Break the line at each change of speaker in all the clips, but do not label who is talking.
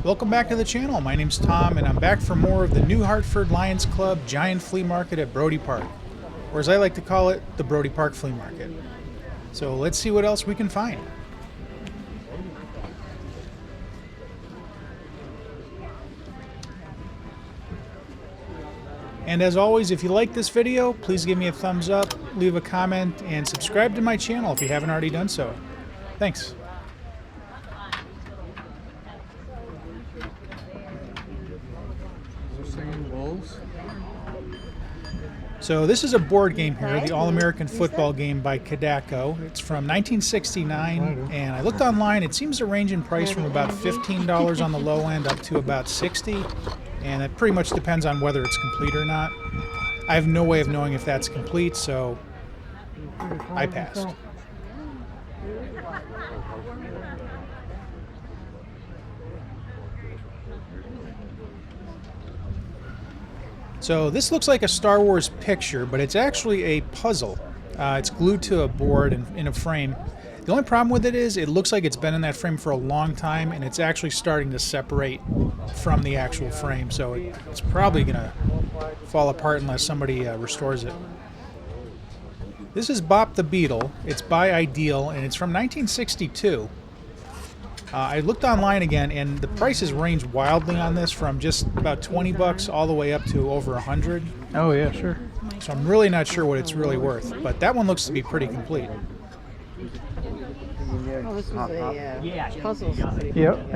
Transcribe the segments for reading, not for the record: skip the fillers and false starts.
Welcome back to the channel. My name's Tom, and I'm back for more of the New Hartford Lions Club Giant Flea Market at Brodie Park, or as I like to call it, the Brodie Park Flea Market. So let's see what else we can find. And as always, if you like this video, please give me a thumbs up, leave a comment, and subscribe to my channel if you haven't already done so. Thanks. So this is a board game here, the All-American Football game by Connecticut. It's from 1969, and I looked online. It seems to range in price from about $15 on the low end up to about $60, and it pretty much depends on whether it's complete or not. I have no way of knowing if that's complete, so I passed. So this looks like a Star Wars picture, but it's actually a puzzle. It's glued to a board in a frame. The only problem with it is it looks like it's been in that frame for a long time, and it's actually starting to separate from the actual frame. So it's probably going to fall apart unless somebody restores it. This is Bop the Beetle. It's by Ideal, and it's from 1962. I looked online again, and the prices range wildly on this, from just about 20 bucks all the way up to over 100.
Oh yeah, sure.
So I'm really not sure what it's really worth, but that one looks to be pretty complete.
Oh, this was a puzzle.
Yep.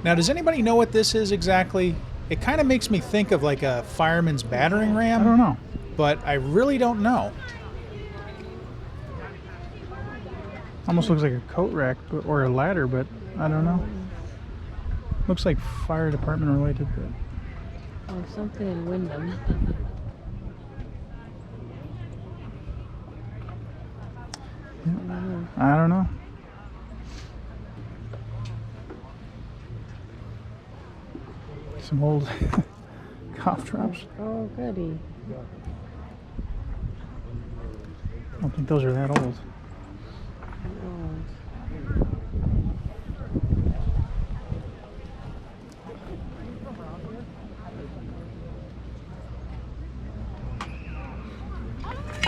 Now, does anybody know what this is exactly? It kind of makes me think of like a fireman's battering ram.
I don't know.
But I really don't know.
Almost looks like a coat rack or a ladder, but I don't know. Looks like fire department related, but
Oh, something in Wyndham.
I don't know. Some old cough drops.
Oh, goody.
I don't think those are that old.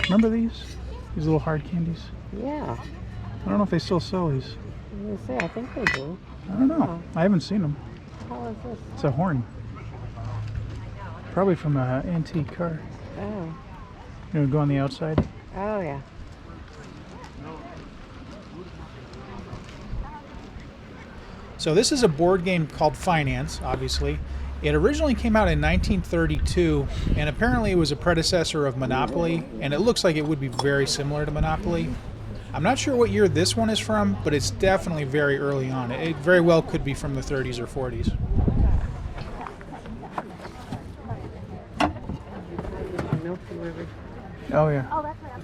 Remember these? These little hard candies?
Yeah.
I don't know if they still sell these.
I was gonna say, I think they do.
I don't know. I haven't seen them.
How is this?
It's a horn. Probably from an antique car.
Oh.
You know, go on the outside.
Oh, yeah.
So this is a board game called Finance, obviously. It originally came out in 1932, and apparently it was a predecessor of Monopoly, and it looks like it would be very similar to Monopoly. I'm not sure what year this one is from, but it's definitely very early on. It very well could be from the 30s or 40s.
Milky River.
Oh yeah.
Oh, that's right.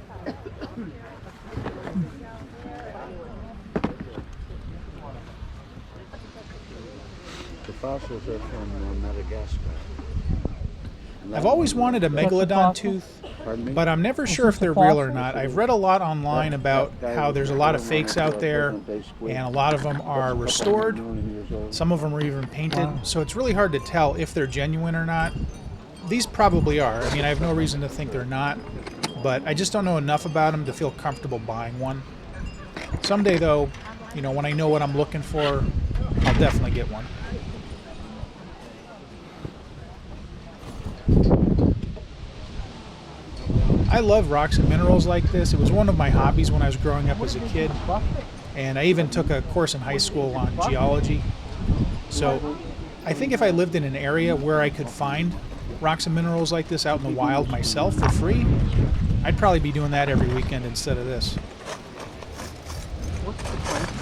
The fossils are from Madagascar.
I've always wanted a Megalodon tooth, but I'm never sure if they're real or not. I've read a lot online about how there's a lot of fakes out there, and a lot of them are restored. Some of them are even painted, so it's really hard to tell if they're genuine or not. These probably are. I mean, I have no reason to think they're not, but I just don't know enough about them to feel comfortable buying one. Someday, though, you know, when I know what I'm looking for, I'll definitely get one. I love rocks and minerals like this. It was one of my hobbies when I was growing up as a kid, and I even took a course in high school on geology. So I think if I lived in an area where I could find rocks and minerals like this out in the wild myself for free, I'd probably be doing that every weekend instead of this.
What's the price?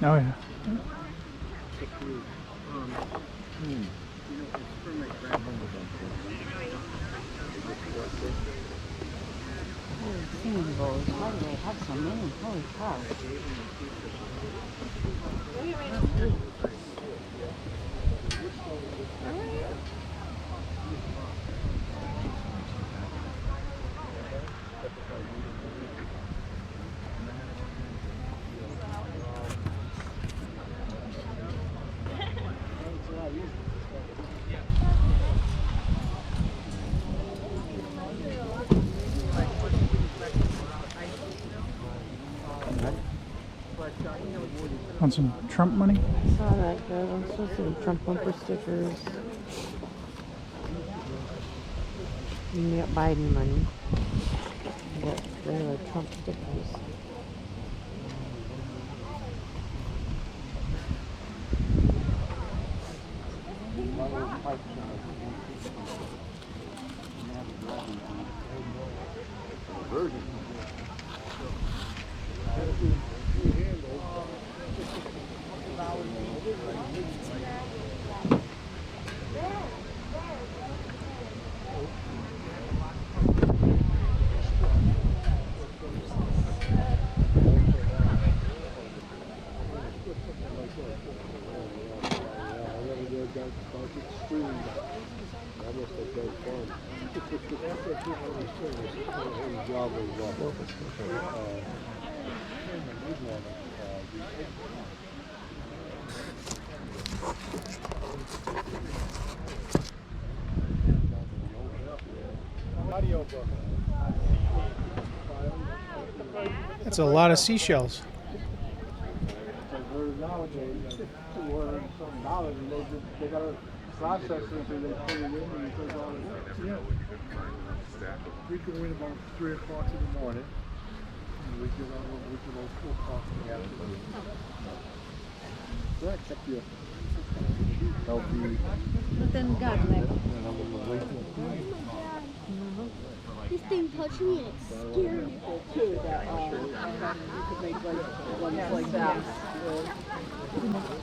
Oh yeah.
have so many. Holy cow.
Want some Trump money?
I saw that good. I'm supposed to see Trump bumper stickers. You got Biden money. You got regular Trump stickers.
That's a lot of seashells.
We can win about 3 o'clock in the morning. And we get about 4 o'clock in the afternoon. So that kept you healthy.
But then God, like,
And I'm gonna wait
this thing touched me and it scared me.
Too, that you could make ones like that.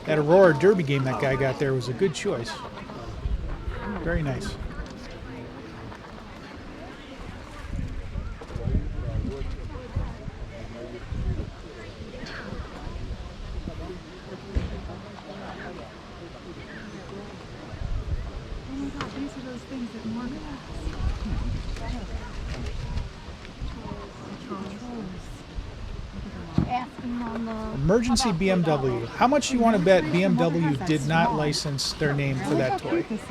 That Aurora Derby game that guy got there was a good choice. Very nice.
Oh my gosh, these are those things that Morgan has. Asking on the
Emergency BMW. How much you want to bet BMW did not license their name for that toy?
This is.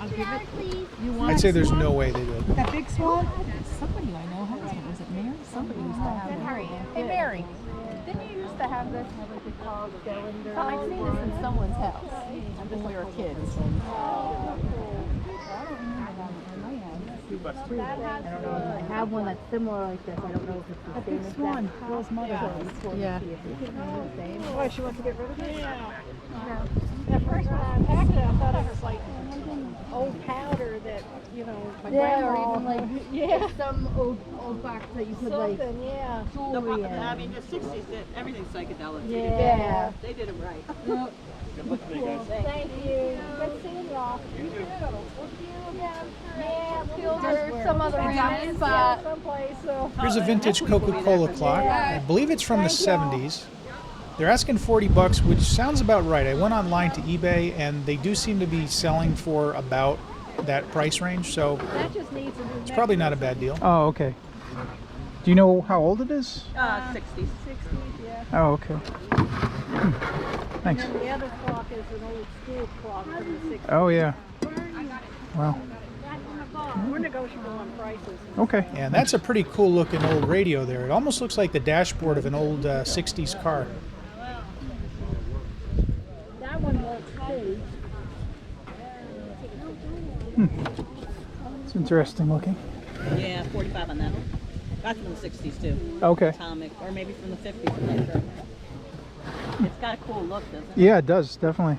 I'll give it. You want
I'd say there's no way they did.
that big swan? Somebody I know has one. Was it Mary? Somebody used to have it. Hey, Mary. Didn't you used to have this? So I've seen this in someone's house when we were kids.
I have one that's similar like this. I don't know if it's the same as
Swan.
that.
Girl's mother. Yeah.
Why, she wants to get rid of it? Yeah. At first when I unpacked it, I thought it was like old powder that, you know, my
Yeah,
grandma.
or even like
Yeah.
some old box that you could like
Something, yeah.
jewelry in.
I mean, the 60s did everything psychedelic.
Yeah.
They did it right.
Thank you. Good seeing y'all. You too. We'll see you again. Yeah, we'll be
Or some other random spot.
someplace.
Here's a vintage Coca-Cola clock. I believe it's from the 70s. They're asking $40, which sounds about right. I went online to eBay, and they do seem to be selling for about that price range, so
That just needs a new
it's probably not a bad deal.
Oh, okay. Do you know how old it is?
60s.
60s, yeah.
Oh, okay. Thanks.
And the other clock is an old school clock from the 60s.
Oh, yeah. Wow.
We're negotiable on prices.
Okay.
And that's a pretty cool looking old radio there. It almost looks like the dashboard of an old 60s car.
That one works too.
It's interesting looking.
Yeah, 45 on that one. That's from the 60s too.
Okay.
Atomic, or maybe from the 50s. I'm not sure. It's got a cool look, doesn't it?
Yeah, it does, definitely.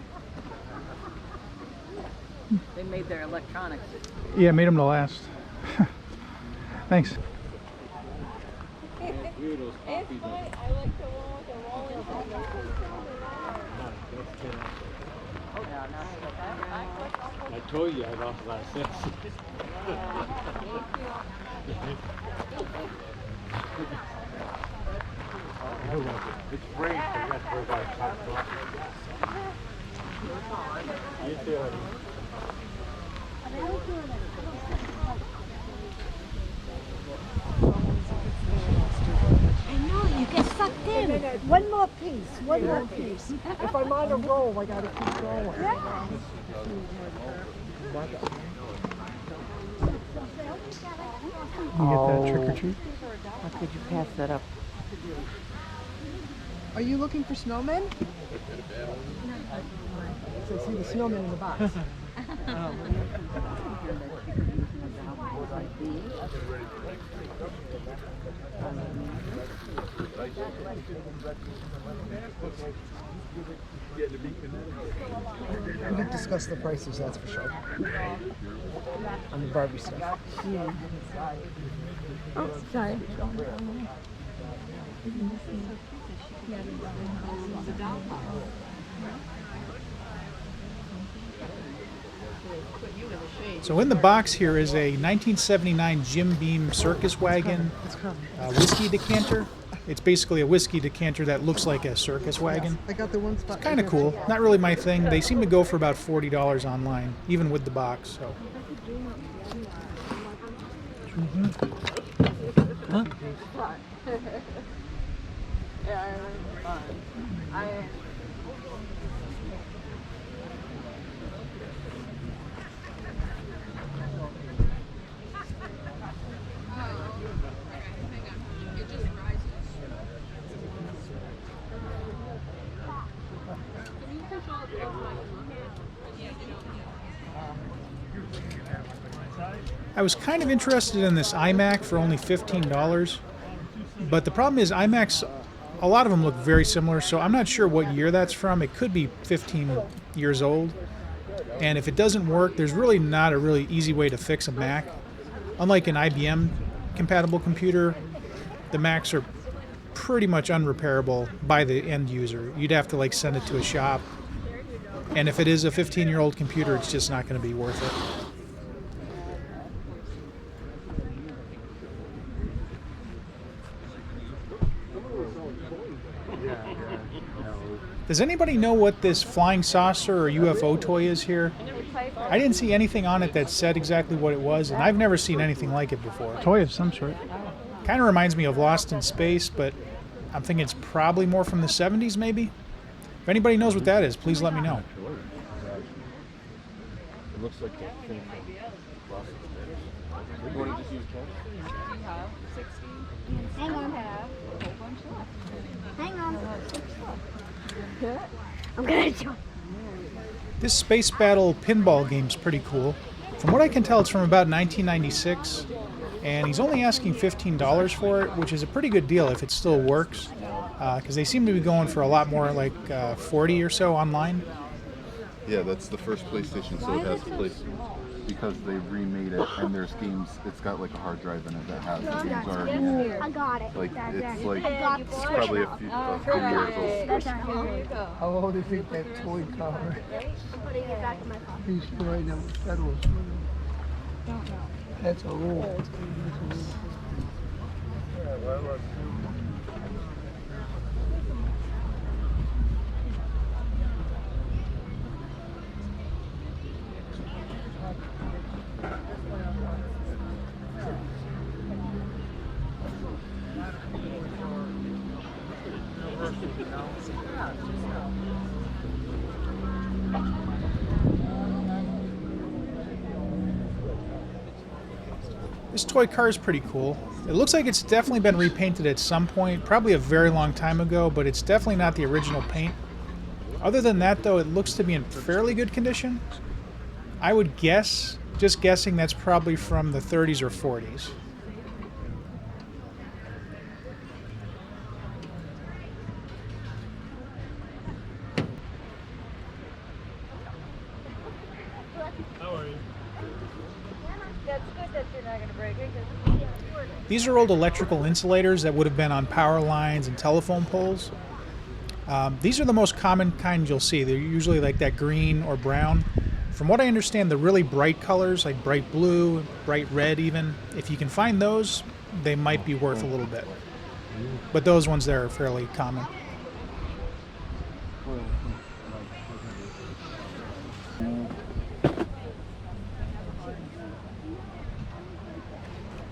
They made their electronics.
Yeah, made them to last. Thanks.
I told you I'd offer that sense. It's great, but you have to worry about top off. You too.
I know, you get sucked in.
One more piece, one more piece. If I'm on a roll, I gotta keep going.
You get that trick or treat?
How could you pass that up?
Are you looking for snowmen? So see the snowman in the box. We can discuss the prices, that's for sure. On the Barbie stuff.
Oh, sorry.
So in the box here is a 1979 Jim Beam circus wagon whiskey decanter. It's basically a whiskey decanter that looks like a circus wagon.
I got the one spot.
Kind of cool. Not really my thing. They seem to go for about $40 online, even with the box. So I was kind of interested in this iMac for only $15, but the problem is iMacs, a lot of them look very similar, so I'm not sure what year that's from. It could be 15 years old, and if it doesn't work, there's really not a really easy way to fix a Mac. Unlike an IBM compatible computer, the Macs are pretty much unrepairable by the end user. You'd have to like send it to a shop, and if it is a 15-year-old computer, it's just not going to be worth it. Does anybody know what this flying saucer or UFO toy is here? I didn't see anything on it that said exactly what it was, and I've never seen anything like it before.
Toy of some sort.
Kind of reminds me of Lost in Space, but I'm thinking it's probably more from the 70s, maybe? If anybody knows what that is, please let me know.
It looks like that thing from Lost in Space. You want to just use cash?
Hang on. Hang on. I'm gonna join.
This Space Battle pinball game's pretty cool. From what I can tell, it's from about 1996, and he's only asking $15 for it, which is a pretty good deal if it still works, because they seem to be going for a lot more, like 40 or so online.
Yeah, that's the first PlayStation, so it has place because they remade it, and there's games. It's got like a hard drive in it that has the games already in it.
I got it.
Like it's like
It's
probably a few years old.
How old do you think that toy car?
I'm putting it back in my pocket.
He's throwing them pedals. That's a roll.
This toy car is pretty cool. It looks like it's definitely been repainted at some point, probably a very long time ago, but it's definitely not the original paint. Other than that, though, it looks to be in fairly good condition. I would guess, just guessing, that's probably from the 30s or 40s. These are old electrical insulators that would have been on power lines and telephone poles. These are the most common kind you'll see. They're usually like that green or brown. From what I understand, the really bright colors, like bright blue, bright red even, if you can find those, they might be worth a little bit. But those ones there are fairly common.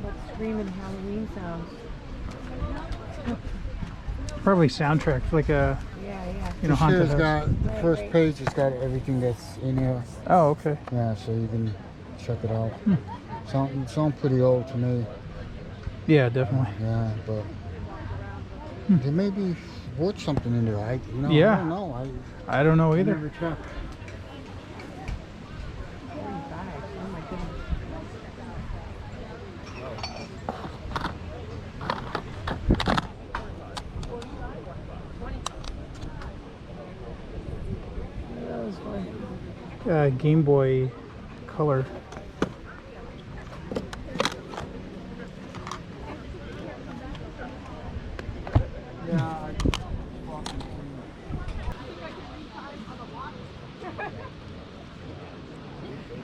What's screaming Halloween sounds?
Probably soundtrack for like a,
Yeah.
you know, haunted
It's
house.
got the first page. It's got everything that's in here.
Oh, okay.
Yeah, so you can check it out. Sound pretty old to me.
Yeah, definitely.
Yeah, but there may be worth something in there. I
Yeah.
don't know.
I don't know
I
either.
never checked.
Oh my goodness.
Game Boy Color.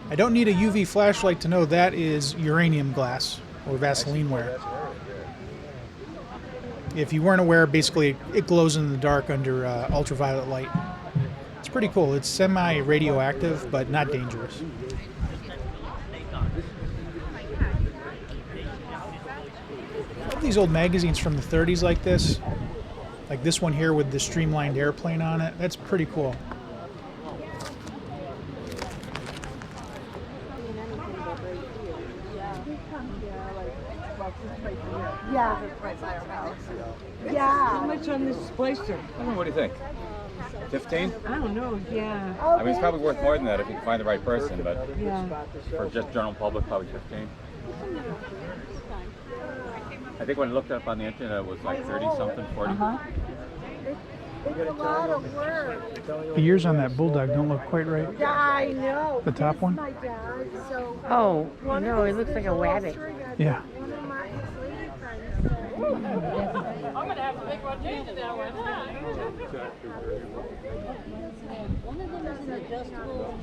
I don't need a UV flashlight to know that is uranium glass or Vaseline ware. If you weren't aware, basically it glows in the dark under ultraviolet light. It's pretty cool. It's semi-radioactive, but not dangerous. I love these old magazines from the 30s like this. Like this one here with the streamlined airplane on it. That's pretty cool.
Yeah. Yeah. How much on this splicer?
What do you think? 15?
I don't know. Yeah.
I mean, it's probably worth more than that if you can find the right person, but
Yeah.
for just general public, probably 15. I think when I looked up on the internet, it was like 30 something, 40.
It's a lot of work.
The ears on that bulldog don't look quite right.
Yeah, I know.
The top one?
My dad, so
Oh, no, it looks like a rabbit.
Yeah.
one of my lady friends said,
I'm gonna have to make one change to that one. One of them is an adjustable.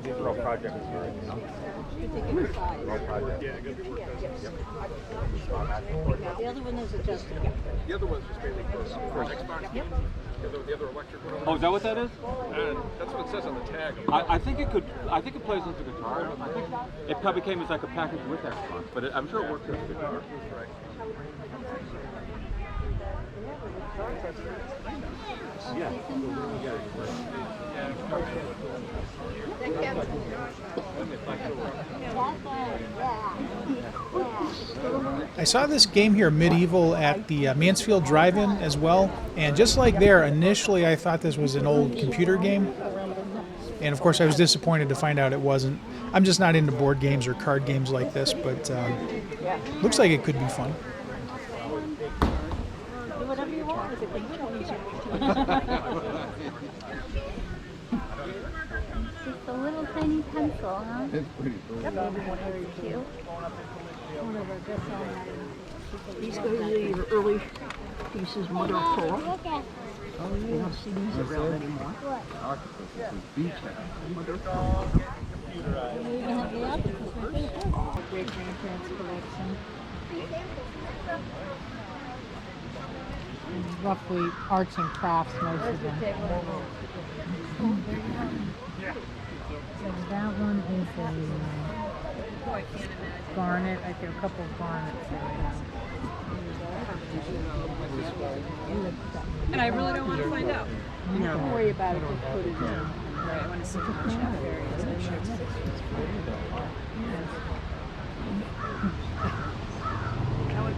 Real project is here, you know? Real project.
The other one is adjustable.
The other one's just mainly for Xbox games. The other electric one.
Oh, is that what that is?
And that's what it says on the tag.
I think it could. I think it plays with the guitar. I think it probably came as like a package with Xbox, but I'm sure it works with the guitar.
I saw this game here, Medieval, at the Mansfield Drive-In as well, and just like there, initially I thought this was an old computer game, and of course I was disappointed to find out it wasn't. I'm just not into board games or card games like this, but looks like it could be fun.
Do whatever you want with it, but we don't need you.
Just a little tiny pencil, huh?
It's pretty cool.
Cute.
these are the early pieces, mother of pearl.
Look at
You don't see these around anymore.
Octopus. This is beach house.
Mother of pearl.
Great grandparents' collection. And roughly arts and crafts, most of them. So that one is a garnet. I think a couple of garnets.
And I really don't want to find out.
Don't worry about it. Just put it in.
Right, I want to see how much that varies. That would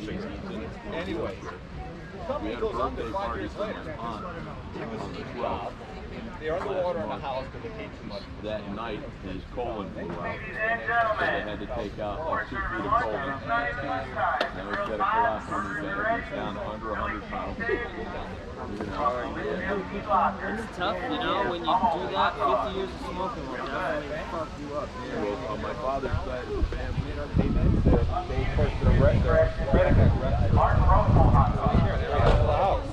be 15.
Anyway, we had a birthday party for my aunt on the 12th.
They're underwater in the house because they came too much.
That night, his colon blew out, so they had to take out like 2 feet of colon. Now he's got a colostomy bag. He's down under 100 pounds.
It's tough, you know, when you do that, 50 years of smoking will definitely fuck you up.
Well, on my father's side of the family, they pushed their predicate arrested.
Here, they ran to the house.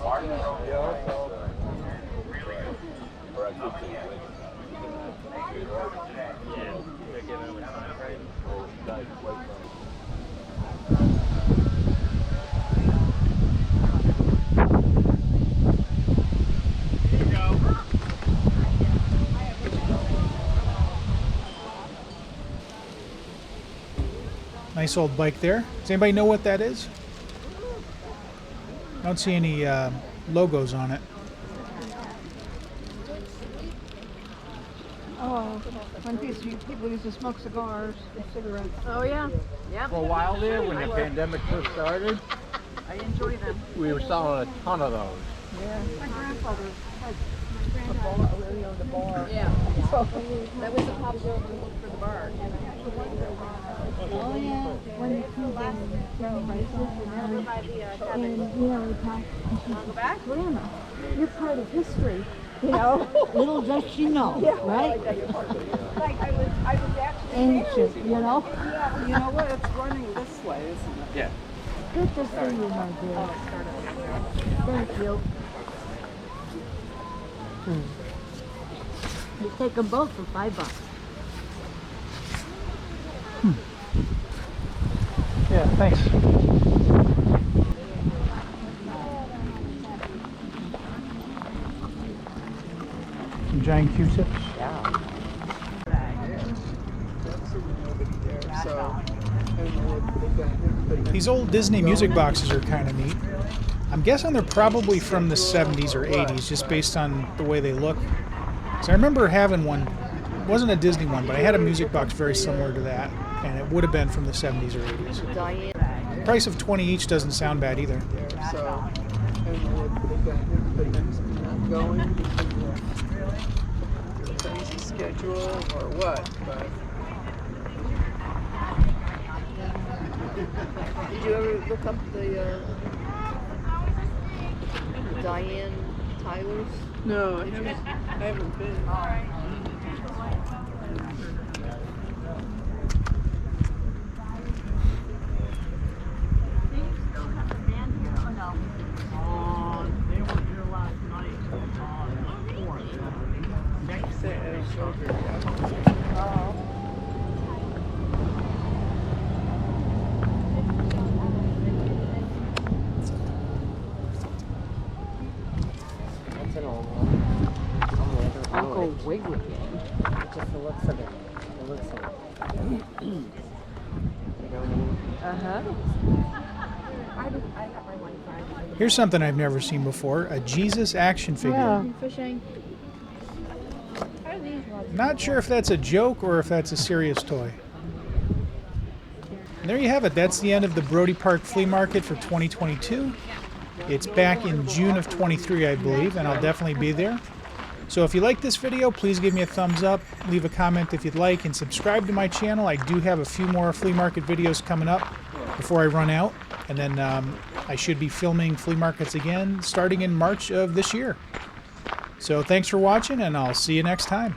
Or I could say,
Nice old bike there. Does anybody know what that is? I don't see any logos on it.
Oh, when people used to smoke cigars and cigarettes.
Oh yeah. Yeah.
For a while there, when the pandemic first started,
I enjoy them.
we were selling a ton of those.
Yeah. My grandfather had
The bar.
Yeah. That was a popular look for the bar.
Oh yeah, when the two and you know, we talked.
Go back?
Grandma, you're part of history. You know, little does she know, right?
like I was actually
Ancient, you know.
Yeah, you know what? It's running this way, isn't it?
Yeah.
Good to see you, my dear. Thank you. You take them both for $5.
Yeah, thanks. Some giant Q-tips.
These old Disney music boxes are kind of neat. I'm guessing they're probably from the 70s or 80s, just based on the way they look. So I remember having one. It wasn't a Disney one, but I had a music box very similar to that, and it would have been from the 70s or 80s. The price of 20 each doesn't sound bad either.
So, I don't know what the next not going because of crazy schedule or what, but.
Did you ever look up the Diane Tyler's?
No, I haven't been.
Uncle Wigwam. Just the looks of it. The looks of it.
Here's something I've never seen before, a Jesus action figure.
Fishing.
Not sure if that's a joke or if that's a serious toy. And there you have it. That's the end of the Brodie Park Flea Market for 2022. It's back in June of 23, I believe, and I'll definitely be there. So if you like this video, please give me a thumbs up, leave a comment if you'd like, and subscribe to my channel. I do have a few more flea market videos coming up before I run out. And then I should be filming flea markets again starting in March of this year. So thanks for watching, and I'll see you next time.